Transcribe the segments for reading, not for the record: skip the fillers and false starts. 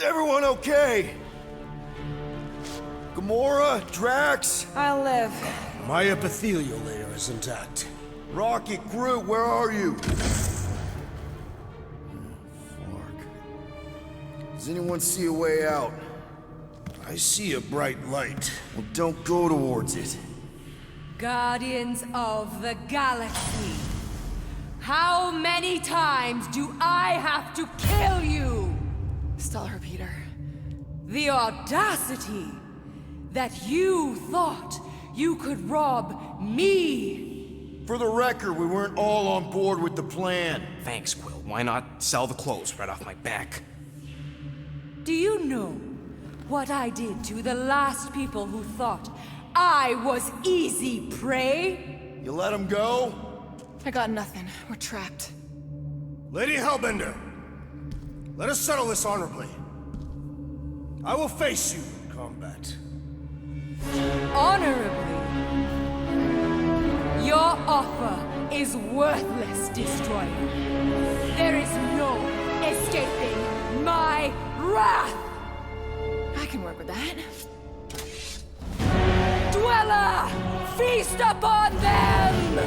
everyone okay? Gamora? Drax? I'll live. My epithelial layer is intact. Rocket, Groot, where are you? Does anyone see a way out? I see a bright light. Well, don't go towards it. Guardians of the Galaxy. How many times do I have to kill you? Stall her, Peter. The audacity that you thought you could rob me. For the record, we weren't all on board with the plan. Thanks, Quill. Why not sell the clothes right off my back? Do you know what I did to the last people who thought I was easy prey? You let him go? I got nothing. We're trapped. Lady Hellbender, let us settle this honorably. I will face you in combat. Honorably? Your offer is worthless, Destroyer. There is no escaping my wrath! I can work with that. Dweller! Feast upon them!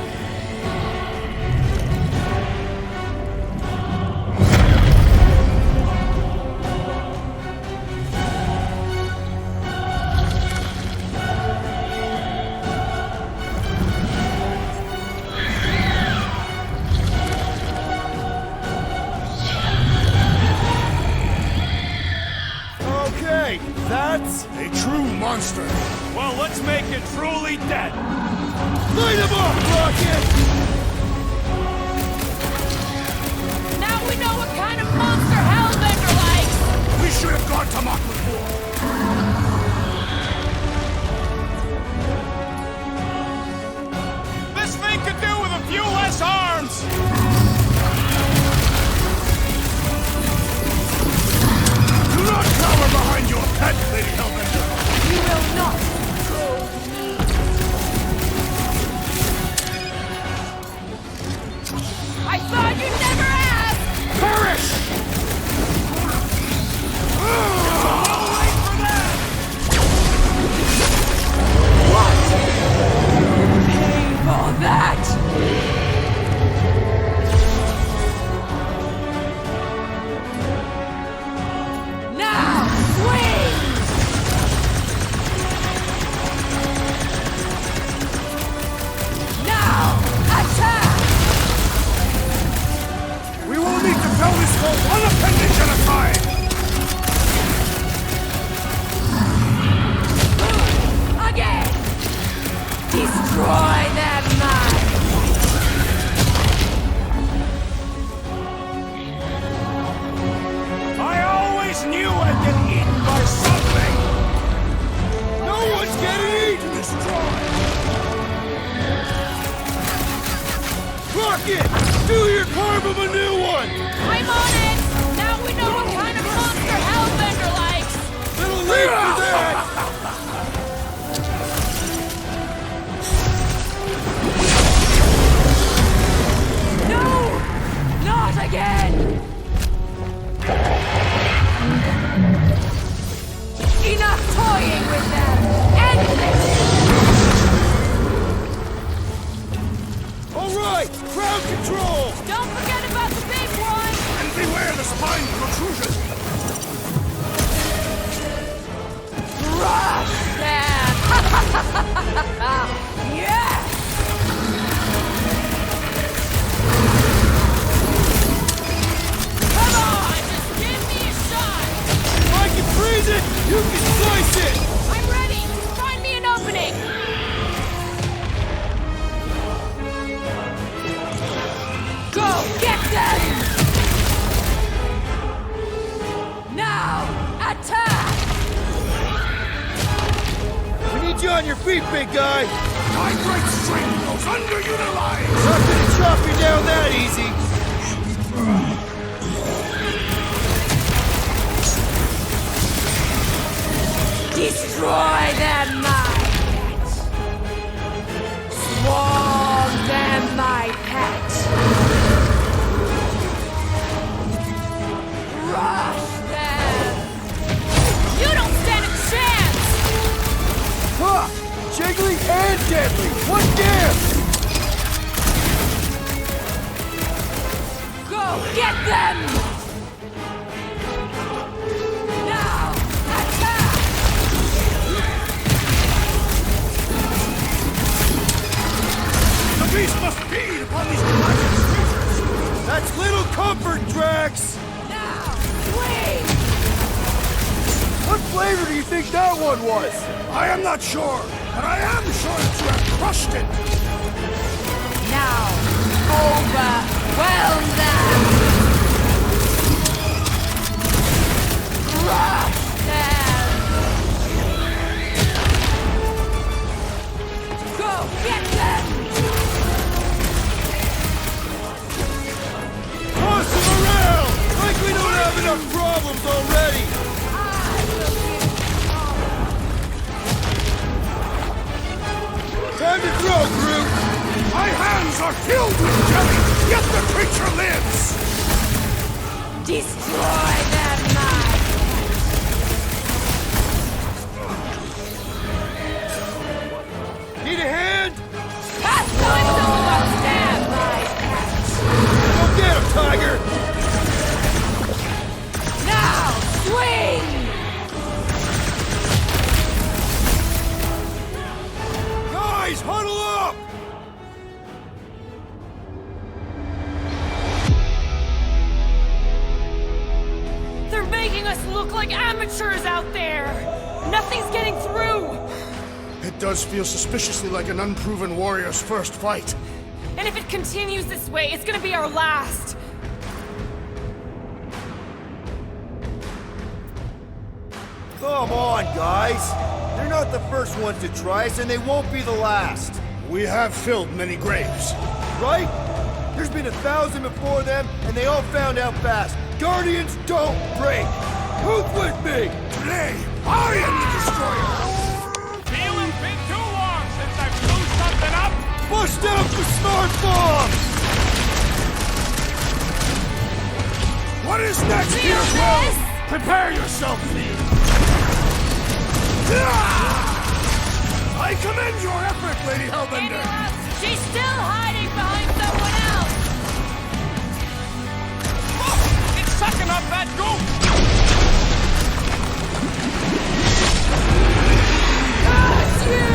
Okay, that's A true monster. Well, let's make it truly dead. light him up, Rocket! Now we know what kind of monster Hellbender likes! We should have gone to Mach before. This thing could do with a few less arms. Do not cower behind your pet, Lady Hellbender. You will not go me! I thought you'd never ask! Perish! Pay for that! Now, swing! Now, attack! We will need to tell this whole one appendage at a time! Again! Destroy their minds! I always knew I'd get eaten by something. No one's getting eaten! Rocket! Do your carve him a new one! I'm on it! Now we know what kind of monster Hellbender likes! Little late for that! No! Not again! Enough toying with them! End this! All right, crowd control! Don't forget about the big one! And beware the spine protrusion! Crush them! Yes! Come on! Just give me a shot! If I can freeze it, you can slice it! I'm ready! Find me an opening! Go get them! Now, attack! We need you on your feet, big guy! My great strength goes underutilized! Not gonna chop you down that easy! Destroy them, my pet! Swarm them, my pet! Rush them! deadly! What gives? Go get them! Now, attack! The beast must feed upon these gelatinous creatures! That's little comfort, Drax! Now, swing! What flavor do you think that one was? I am not sure, but I am sure that you have crushed it! Now, overwhelm them! Crush them! Go get them! Toss them around! Like we don't have enough problems already! I will give all. Time to throw, Groot! My hands are filled with jelly, yet the creature lives! Destroy them, my Need a hand? pass on someone stand, my pet! Go get him, Tiger! Now, swing! Guys, huddle up! They're making us look like amateurs out there! Nothing's getting through! It does feel suspiciously like an unproven warrior's first fight. And if it continues this way, it's gonna be our last! Come on, guys! They're not the first ones to try us, and they won't be the last! We have filled many graves. Right? There's been 1,000 before them, and they all found out fast. Guardians don't break! Who's with me? Today, I am the destroyer! Feeling been too long since I blew something up. Bust out the smart bomb! What is next, Feel dear this? Quill? Prepare yourself, Lee! I commend your effort, Lady Hellbender! She's still hiding behind someone else! Oh, it's sucking up that goop. Got you!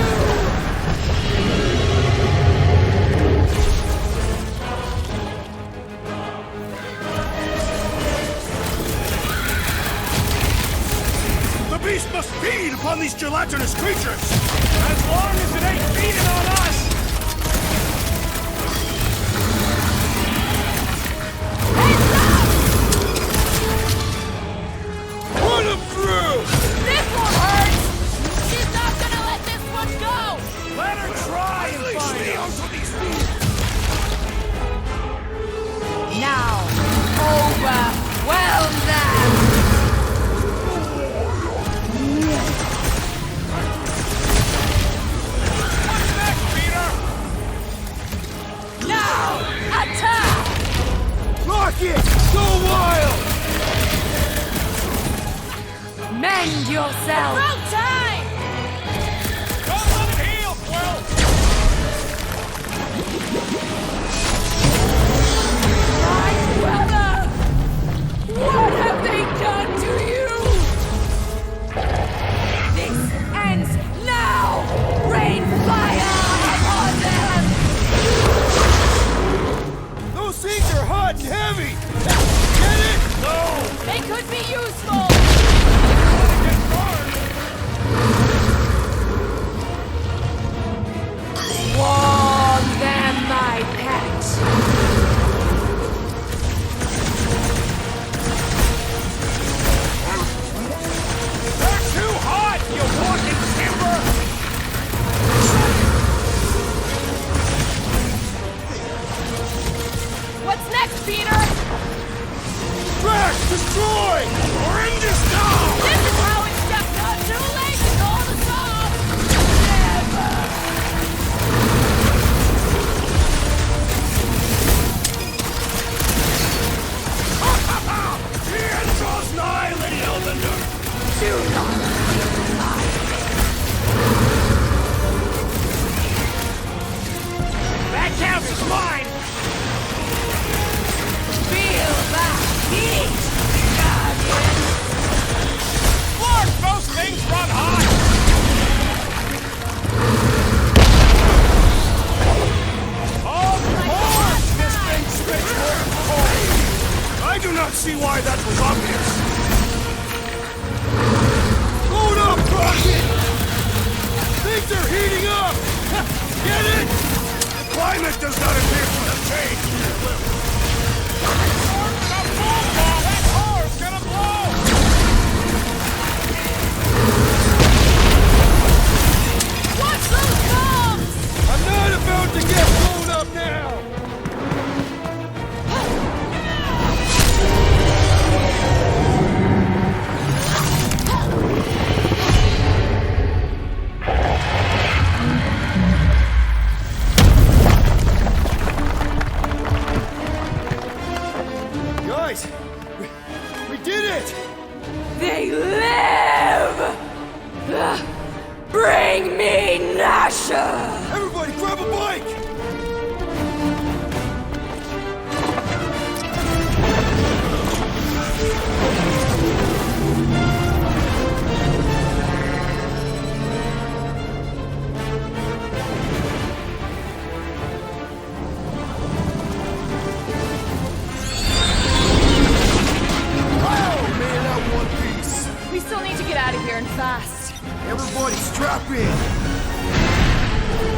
The beast must feed upon these gelatinous creatures! As long as it ain't feeding on us. Put him through! This one hurts! She's not gonna let this one go! Let her try and Unleash find me us. onto these beasts! Now, overwhelm them! What's next, Peter? Now, attack! Rocket! Go wild! Mend yourself! About time! Don't let it heal, Quill. My brother! What have they done to you? This ends now! Rain fire upon them! Those things are hot and heavy! Get it? No! They could be useful! Get burned. Warm them, my pet! They're too hot, you walking timber. What's next, Peter? Drax, destroy! Horrendous now! This is how it's just done! Too late to call the stop! Never! The end draws nigh, Lady Hellbender! Do not may live! Bring me Nasha! Everybody grab a bike! We still need to get out of here and fast. Everybody strap in!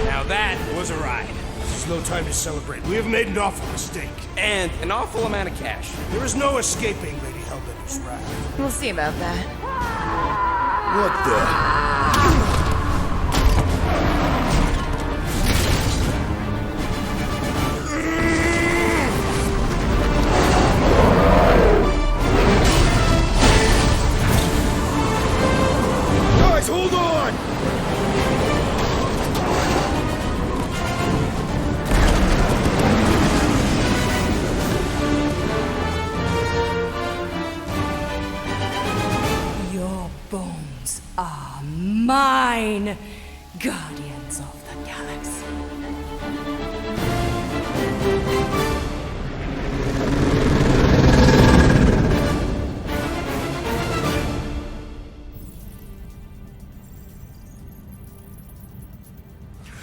Now that was a ride. This is no time to celebrate. We have made an awful mistake. And an awful amount of cash. There is no escaping Lady Hellbender's wrath. We'll see about that. What the? Guys, hold on! Your bones are mine, Guardians of the Galaxy.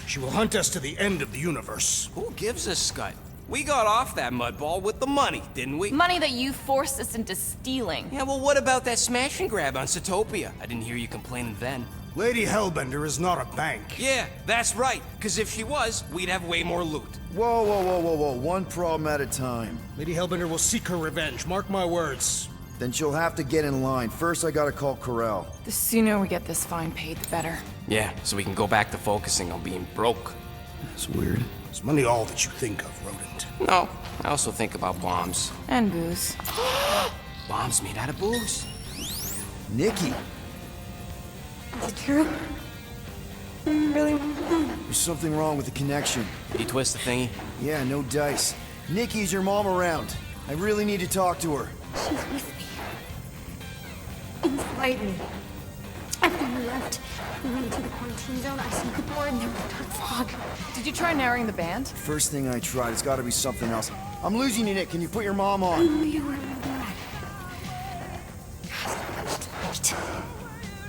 She will hunt us to the end of the universe. Who gives a scut? We got off that mudball with the money, didn't we? Money that you forced us into stealing. Yeah, well, what about that smash and grab on Zootopia? I didn't hear you complaining then. Lady Hellbender is not a bank. Yeah, that's right. Because if she was, we'd have way more loot. Whoa, whoa, whoa, whoa, whoa. One problem at a time. Lady Hellbender will seek her revenge. Mark my words. Then she'll have to get in line. First, I gotta call Corel. The sooner we get this fine paid, the better. Yeah, so we can go back to focusing on being broke. That's weird. Is money all that you think of, rodent? No, I also think about bombs. And booze. Bombs made out of booze. Nikki, Is it true? Really? there's something wrong with the connection. Did you twist the thingy? Yeah, no dice. Nikki, is your mom around? I really need to talk to her. She's with me. Inside me. After we left, we went into the quarantine zone. I snuck aboard and there was dark fog. Did you try narrowing the band? First thing I tried, it's gotta be something else. I'm losing you, Nick. Can you put your mom on? Oh, you were right. Tonight.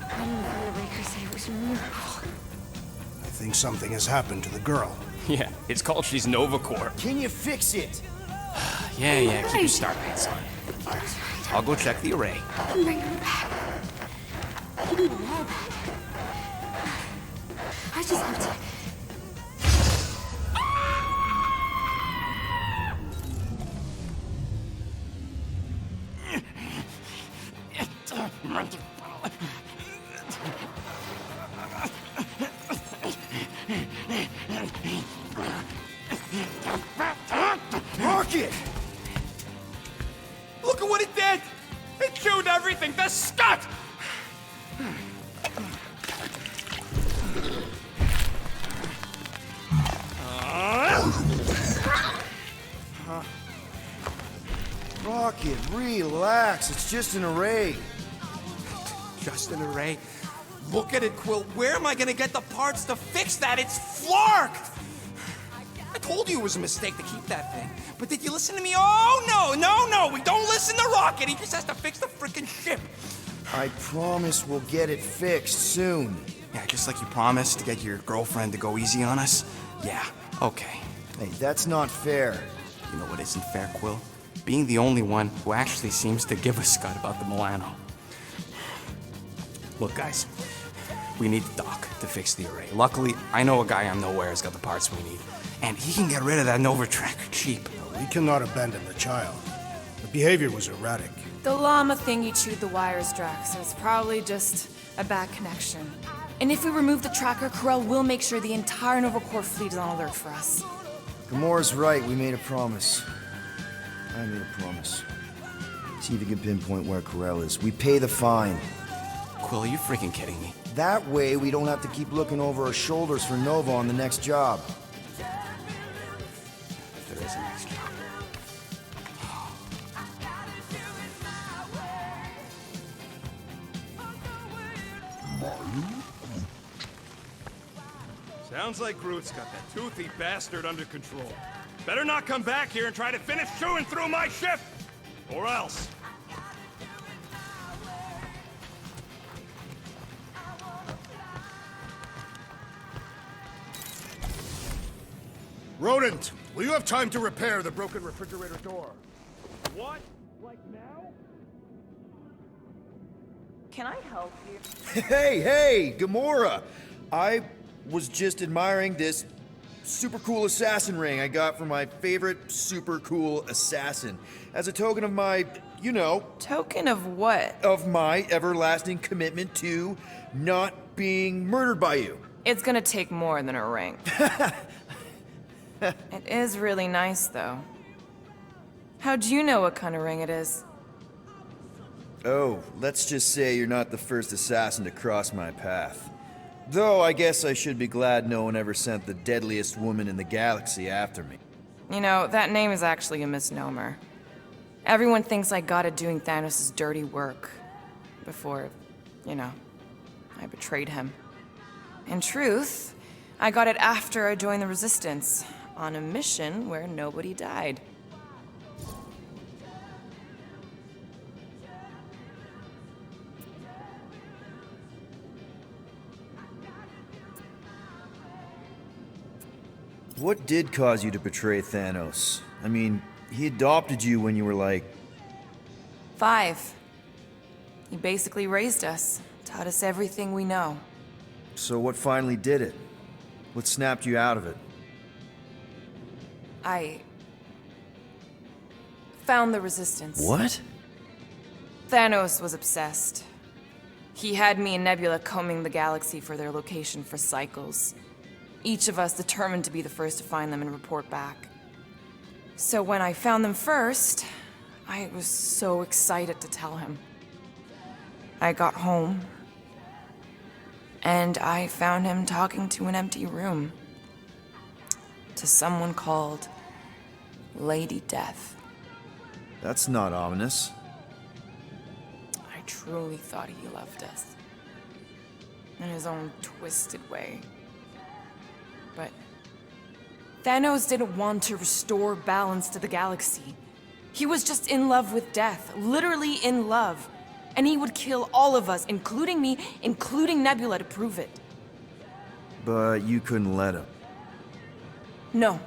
I didn't find the Raker said it was a miracle. I think something has happened to the girl. Yeah, it's called she's Nova Corps. Can you fix it? Yeah, keep your star pants on. I'll go check the array. Bring her back. Give me the wall back. I just have to. Rocket! Look at what it did! It chewed everything! The scut! Rocket, relax. It's just an array. Just an array. Look at it, Quill. Where am I gonna get the parts to fix that? It's flarked! I told you it was a mistake to keep that thing. But did you listen to me? Oh, no! We don't listen to Rocket. He just has to fix the frickin' ship. I promise we'll get it fixed soon. Yeah, just like you promised to get your girlfriend to go easy on us? Yeah, okay. Hey, that's not fair. You know what isn't fair, Quill? Being the only one who actually seems to give a scut about the Milano. Look, guys, we need the dock to fix the array. Luckily, I know a guy on Nowhere has got the parts we need. And he can get rid of that Nova tracker cheap. We cannot abandon the child. The behavior was erratic. The llama thingy chewed the wires, Drax, so it's probably just a bad connection. And if we remove the tracker, Corel will make sure the entire Nova Corps fleet is on alert for us. Gamora's right. We made a promise. I made a promise. See if you can pinpoint where Corel is. We pay the fine. Quill, are you freaking kidding me? That way, we don't have to keep looking over our shoulders for Nova on the next job. If there is a next job. Sounds like Groot's got that toothy bastard under control. Better not come back here and try to finish chewing through my ship! Or else. Rodent, will you have time to repair the broken refrigerator door? What? Like now? Can I help you? Hey, Gamora! I was just admiring this super cool assassin ring I got from my favorite super cool assassin. As a token of my, you know, Token of what? of my everlasting commitment to not being murdered by you. It's gonna take more than a ring. It is really nice, though. How'd you know what kind of ring it is? Oh, let's just say you're not the first assassin to cross my path. Though I guess I should be glad no one ever sent the deadliest woman in the galaxy after me. You know, that name is actually a misnomer. Everyone thinks I got it doing Thanos' dirty work. Before, you know, I betrayed him. In truth, I got it after I joined the Resistance, on a mission where nobody died. What did cause you to betray Thanos? I mean, he adopted you when you were like... 5. He basically raised us, taught us everything we know. So what finally did it? What snapped you out of it? I found the Resistance. What? Thanos was obsessed. He had me and Nebula combing the galaxy for their location for cycles. Each of us determined to be the first to find them and report back. So when I found them first, I was so excited to tell him. I got home, and I found him talking to an empty room. To someone called Lady Death. That's not ominous. I truly thought he loved us. In his own twisted way. But Thanos didn't want to restore balance to the galaxy. He was just in love with death, literally in love. And he would kill all of us, including me, including Nebula, to prove it. But you couldn't let him. No.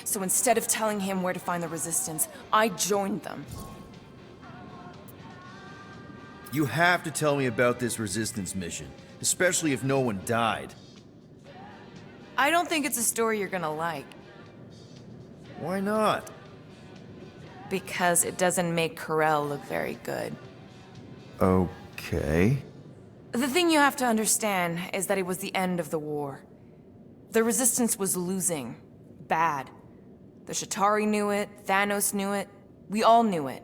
So instead of telling him where to find the Resistance, I joined them. You have to tell me about this Resistance mission, especially if no one died. I don't think it's a story you're gonna like. Why not? Because it doesn't make Carell look very good. Okay. The thing you have to understand is that it was the end of the war. The Resistance was losing. Bad. The Chitauri knew it, Thanos knew it, we all knew it.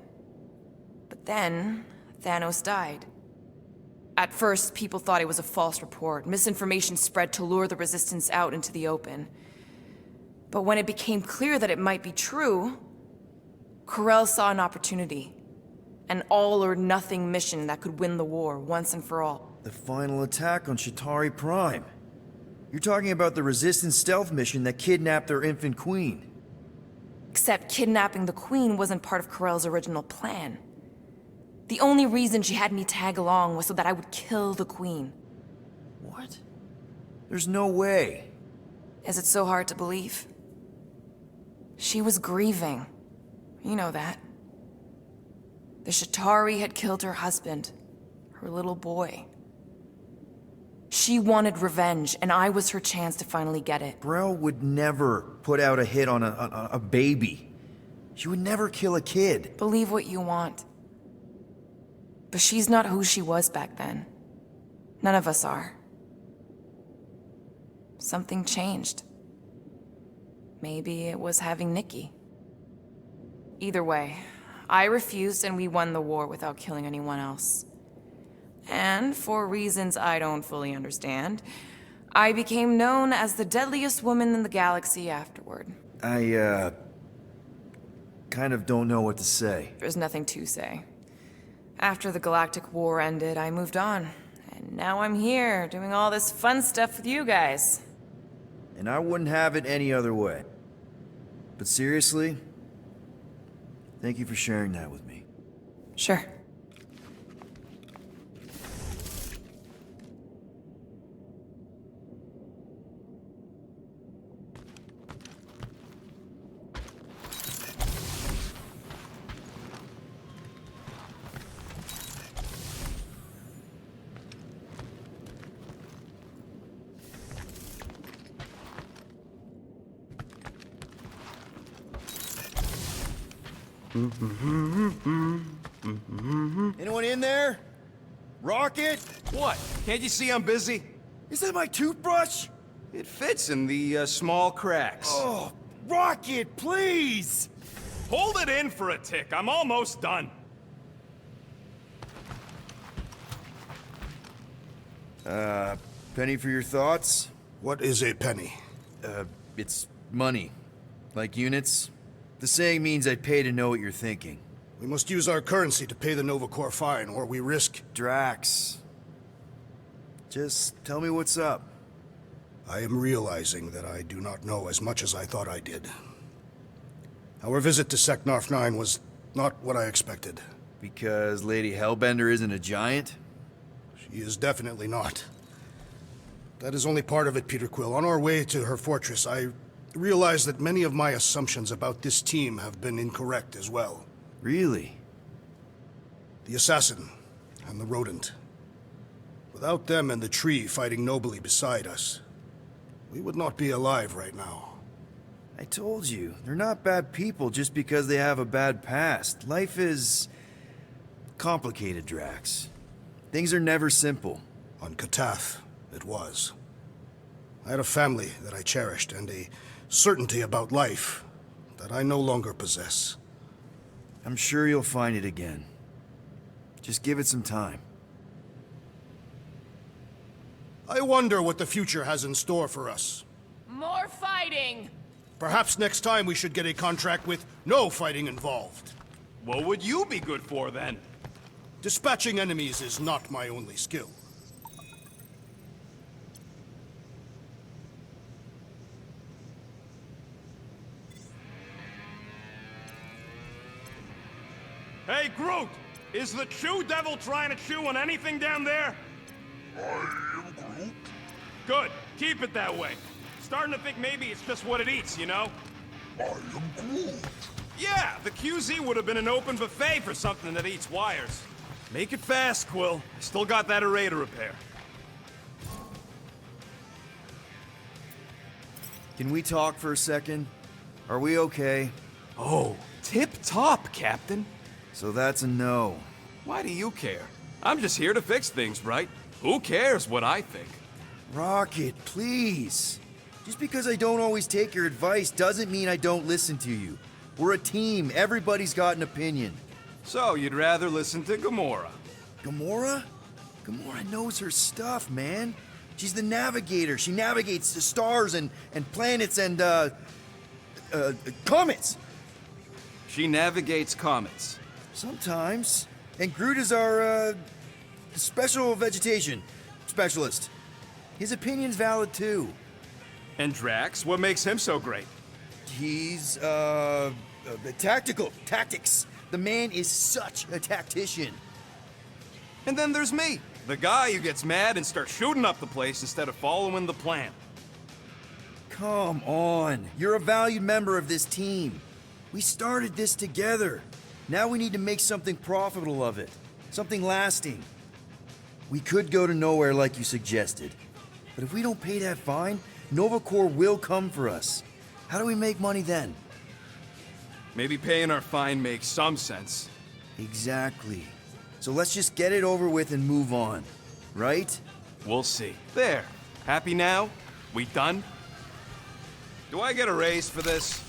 But then, Thanos died. At first, people thought it was a false report. Misinformation spread to lure the Resistance out into the open. But when it became clear that it might be true, Carell saw an opportunity. An all-or-nothing mission that could win the war once and for all. The final attack on Chitauri Prime. You're talking about the Resistance stealth mission that kidnapped their infant queen. Except kidnapping the Queen wasn't part of Carell's original plan. The only reason she had me tag along was so that I would kill the Queen. What? There's no way. Is it so hard to believe? She was grieving. You know that. The Chitauri had killed her husband, her little boy. She wanted revenge, and I was her chance to finally get it. Brell would never put out a hit on a baby. She would never kill a kid. Believe what you want. But she's not who she was back then. None of us are. Something changed. Maybe it was having Nikki. Either way, I refused and we won the war without killing anyone else. And for reasons I don't fully understand, I became known as the deadliest woman in the galaxy afterward. I, kind of don't know what to say. There's nothing to say. After the Galactic War ended, I moved on, and And now I'm here, doing all this fun stuff with you guys. And I wouldn't have it any other way. But seriously, thank you for sharing that with me. Sure. Anyone in there? Rocket? What? Can't you see I'm busy? Is that my toothbrush? It fits in the small cracks. Oh, Rocket, please! Hold it in for a tick. I'm almost done. Penny for your thoughts? What is a penny? It's money. Like units. The saying means I'd pay to know what you're thinking. We must use our currency to pay the Nova Corps fine, or we risk... Drax. Just tell me what's up. I am realizing that I do not know as much as I thought I did. Our visit to Seknarf 9 was not what I expected. Because Lady Hellbender isn't a giant? She is definitely not. That is only part of it, Peter Quill. On our way to her fortress, I realized that many of my assumptions about this team have been incorrect as well. Really? The assassin and the rodent. Without them and the tree fighting nobly beside us, we would not be alive right now. I told you, they're not bad people just because they have a bad past. Life is complicated, Drax. Things are never simple. On Katath, it was. I had a family that I cherished and a certainty about life that I no longer possess. I'm sure you'll find it again. Just give it some time. I wonder what the future has in store for us. More fighting! Perhaps next time we should get a contract with no fighting involved. What would you be good for, then? Dispatching enemies is not my only skill. Hey, Groot! Is the Chew Devil trying to chew on anything down there? I am Groot. Good. Keep it that way. Starting to think maybe it's just what it eats, you know? I am Groot. Yeah, the QZ would have been an open buffet for something that eats wires. Make it fast, Quill. I still got that array to repair. Can we talk for a second? Are we okay? Oh, tip-top, Captain. So that's a no. Why do you care? I'm just here to fix things, right? Who cares what I think? Rocket, please. Just because I don't always take your advice doesn't mean I don't listen to you. We're a team. Everybody's got an opinion. So, you'd rather listen to Gamora? Gamora? Gamora knows her stuff, man. She's the navigator. She navigates the stars and planets and, comets. She navigates comets. Sometimes. And Groot is our, special vegetation specialist. His opinion's valid, too. And Drax, what makes him so great? He's, tactical. Tactics. The man is such a tactician. And then there's me, the guy who gets mad and starts shooting up the place instead of following the plan. Come on. You're a valued member of this team. We started this together. Now we need to make something profitable of it. Something lasting. We could go to nowhere like you suggested. But if we don't pay that fine, Nova Corps will come for us. How do we make money then? Maybe paying our fine makes some sense. Exactly. So let's just get it over with and move on. Right? We'll see. There. Happy now? We done? Do I get a raise for this?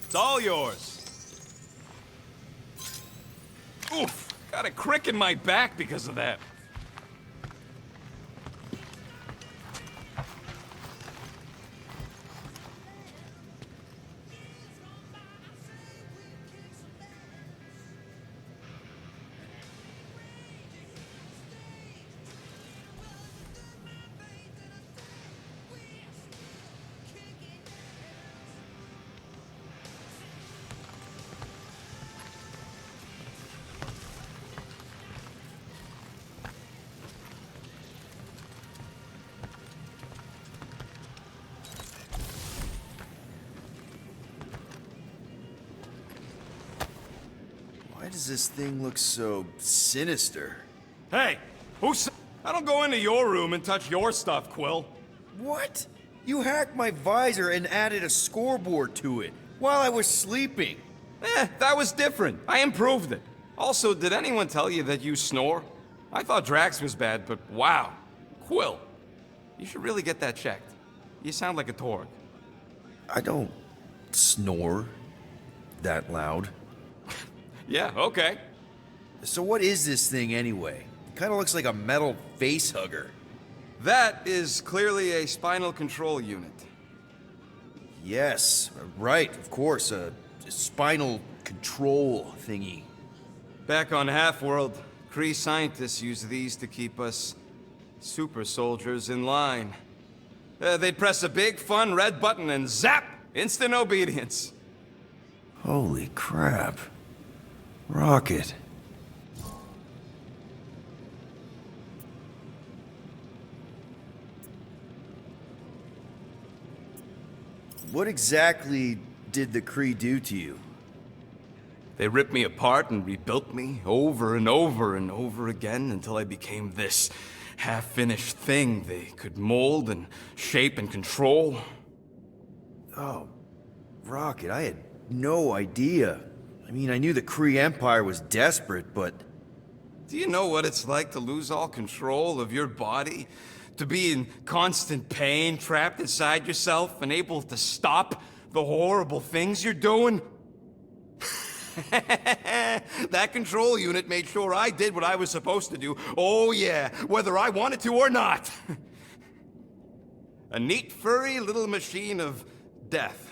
It's all yours. Oof! Got a crick in my back because of that. Why does this thing look so sinister? Hey, I don't go into your room and touch your stuff, Quill. What? You hacked my visor and added a scoreboard to it while I was sleeping. That was different. I improved it. Also, did anyone tell you that you snore? I thought Drax was bad, but wow. Quill, you should really get that checked. You sound like a Torg. I don't snore that loud. Yeah, okay. So what is this thing anyway? It kind of looks like a metal face hugger. That is clearly a spinal control unit. Yes, right, of course, a spinal control thingy. Back on Half-World, Kree scientists use these to keep us super soldiers in line. They'd press a big, fun red button and zap! Instant obedience. Holy crap. Rocket. What exactly did the Kree do to you? They ripped me apart and rebuilt me over and over and over again until I became this half-finished thing they could mold and shape and control. Oh, Rocket, I had no idea. I mean, I knew the Kree Empire was desperate, but... Do you know what it's like to lose all control of your body? To be in constant pain, trapped inside yourself, unable to stop the horrible things you're doing? That control unit made sure I did what I was supposed to do. Oh yeah, whether I wanted to or not. A neat, furry little machine of death.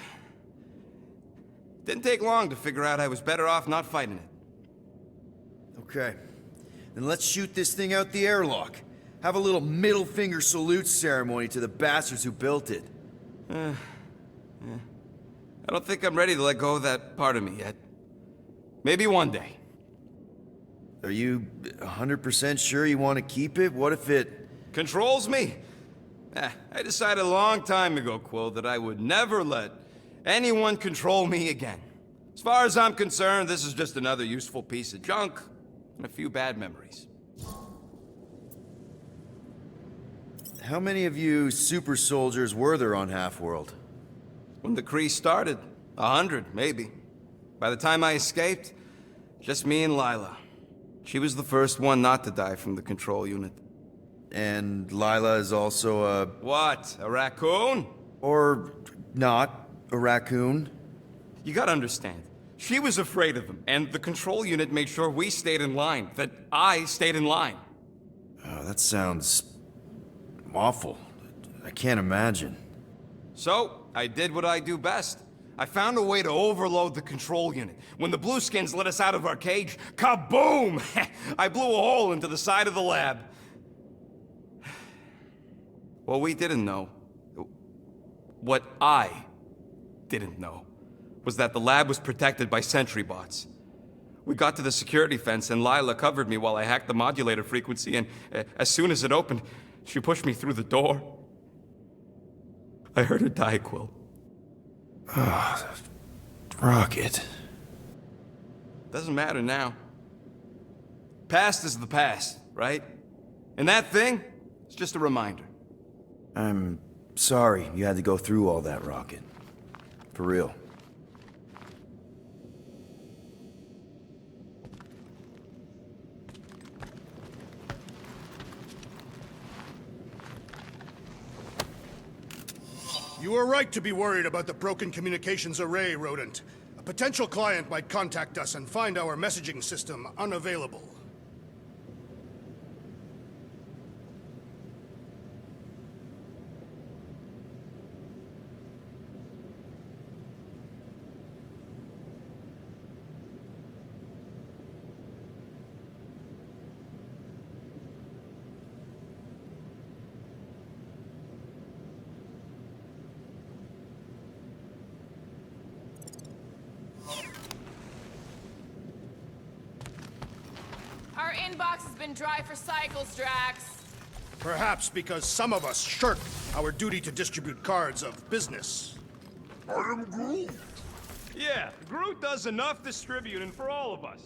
Didn't take long to figure out I was better off not fighting it. Okay. Then let's shoot this thing out the airlock. Have a little middle finger salute ceremony to the bastards who built it. I don't think I'm ready to let go of that part of me yet. Maybe one day. Are you 100% sure you want to keep it? What if it... Controls me? I decided a long time ago, Quill, that I would never let anyone control me again. As far as I'm concerned, this is just another useful piece of junk and a few bad memories. How many of you super soldiers were there on Half-World? When the Kree started, 100, maybe. By the time I escaped, just me and Lila. She was the first one not to die from the control unit. And Lila is also a... What, a raccoon? Or not a raccoon? You gotta understand, she was afraid of him, and the control unit made sure we stayed in line, that I stayed in line. Oh, that sounds... awful. I can't imagine. So, I did what I do best. I found a way to overload the control unit. When the Blueskins let us out of our cage, kaboom! I blew a hole into the side of the lab. What we didn't know, what I didn't know, was that the lab was protected by sentry bots. We got to the security fence and Lila covered me while I hacked the modulator frequency, and as soon as it opened, she pushed me through the door. I heard her die, Quill. Ah, Rocket. Doesn't matter now. Past is the past, right? And that thing, it's just a reminder. I'm sorry you had to go through all that, Rocket. For real. You are right to be worried about the broken communications array, Rodent. potential client might contact us and find our messaging system unavailable. Our inbox has been dry for cycles, Drax. Perhaps because some of us shirk our duty to distribute cards of business. I am Groot. Yeah, Groot does enough distributing for all of us.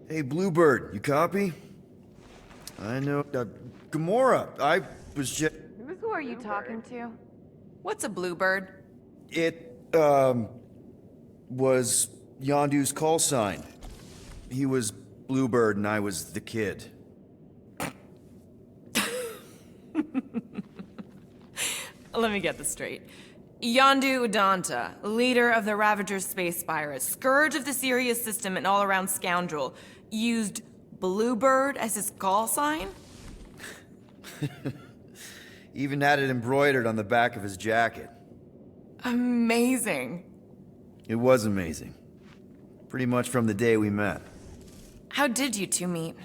Hey, Bluebird, you copy? I know. Gamora, I was just. Who are you talking to? What's a bluebird? It, was Yondu's call sign. He was Bluebird and I was the kid. Let me get this straight. Yondu Udanta, leader of the Ravagers space virus, scourge of the Sirius system and all-around scoundrel, used Bluebird as his call sign? Even had it embroidered on the back of his jacket. Amazing. It was amazing. Pretty much from the day we met. How did you two meet?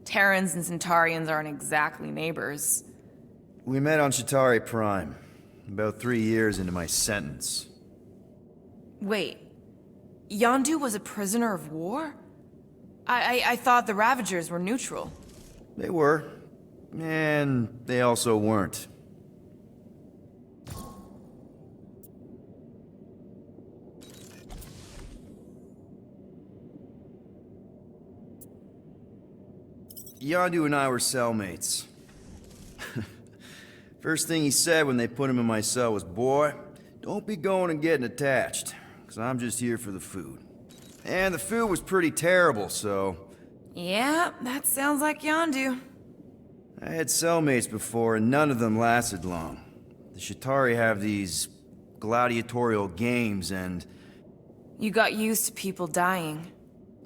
Terrans and Centaurians aren't exactly neighbors. We met on Chitauri Prime, about 3 years into my sentence. Wait, Yondu was a prisoner of war? I thought the Ravagers were neutral. They were, and they also weren't. Yondu and I were cellmates. First thing he said when they put him in my cell was, "Boy, don't be going and getting attached, 'cause I'm just here for the food." And the food was pretty terrible, so... Yeah, that sounds like Yondu. I had cellmates before, and none of them lasted long. The Chitauri have these gladiatorial games, and... You got used to people dying.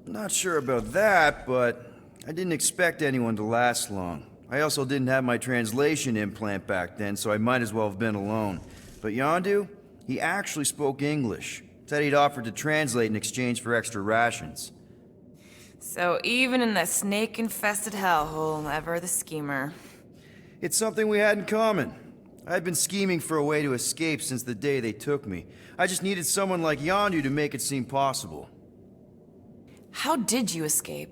Not sure about that, but I didn't expect anyone to last long. I also didn't have my translation implant back then, so I might as well have been alone. But Yondu, he actually spoke English. Said he'd offered to translate in exchange for extra rations. So even in the snake-infested hellhole, ever the schemer. It's something we had in common. I'd been scheming for a way to escape since the day they took me. I just needed someone like Yondu to make it seem possible. How did you escape?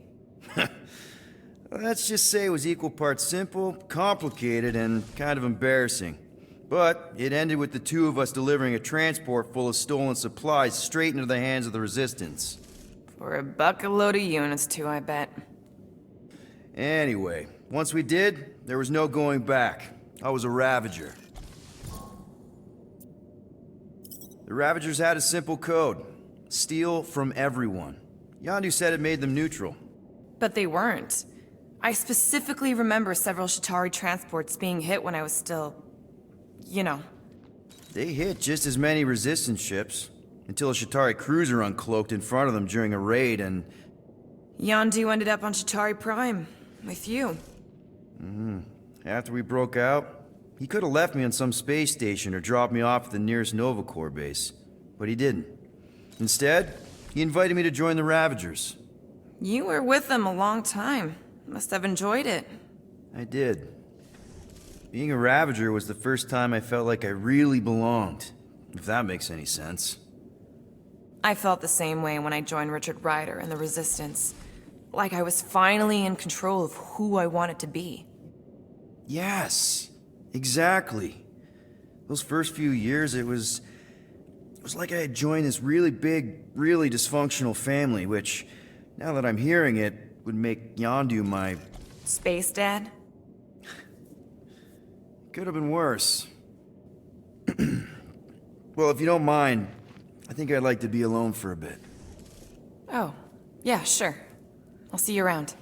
Let's just say it was equal parts simple, complicated, and kind of embarrassing. But it ended with the two of us delivering a transport full of stolen supplies straight into the hands of the Resistance. For a bucket load of units, too, I bet. Anyway, once we did, there was no going back. I was a Ravager. The Ravagers had a simple code. Steal from everyone. Yondu said it made them neutral. But they weren't. I specifically remember several Chitauri transports being hit when I was still... you know. They hit just as many Resistance ships, until a Chitauri cruiser uncloaked in front of them during a raid and... Yondu ended up on Chitauri Prime, with you. After we broke out, he could have left me on some space station or dropped me off at the nearest Nova Corps base. But he didn't. Instead, he invited me to join the Ravagers. You were with them a long time. Must have enjoyed it. I did. Being a Ravager was the first time I felt like I really belonged, if that makes any sense. I felt the same way when I joined Richard Ryder and the Resistance. Like I was finally in control of who I wanted to be. Yes, exactly. Those first few years, it was like I had joined this really big, really dysfunctional family, which, now that I'm hearing it, would make Yondu my... Space Dad? Could have been worse. Well, if you don't mind, I think I'd like to be alone for a bit. Oh, yeah, sure. I'll see you around.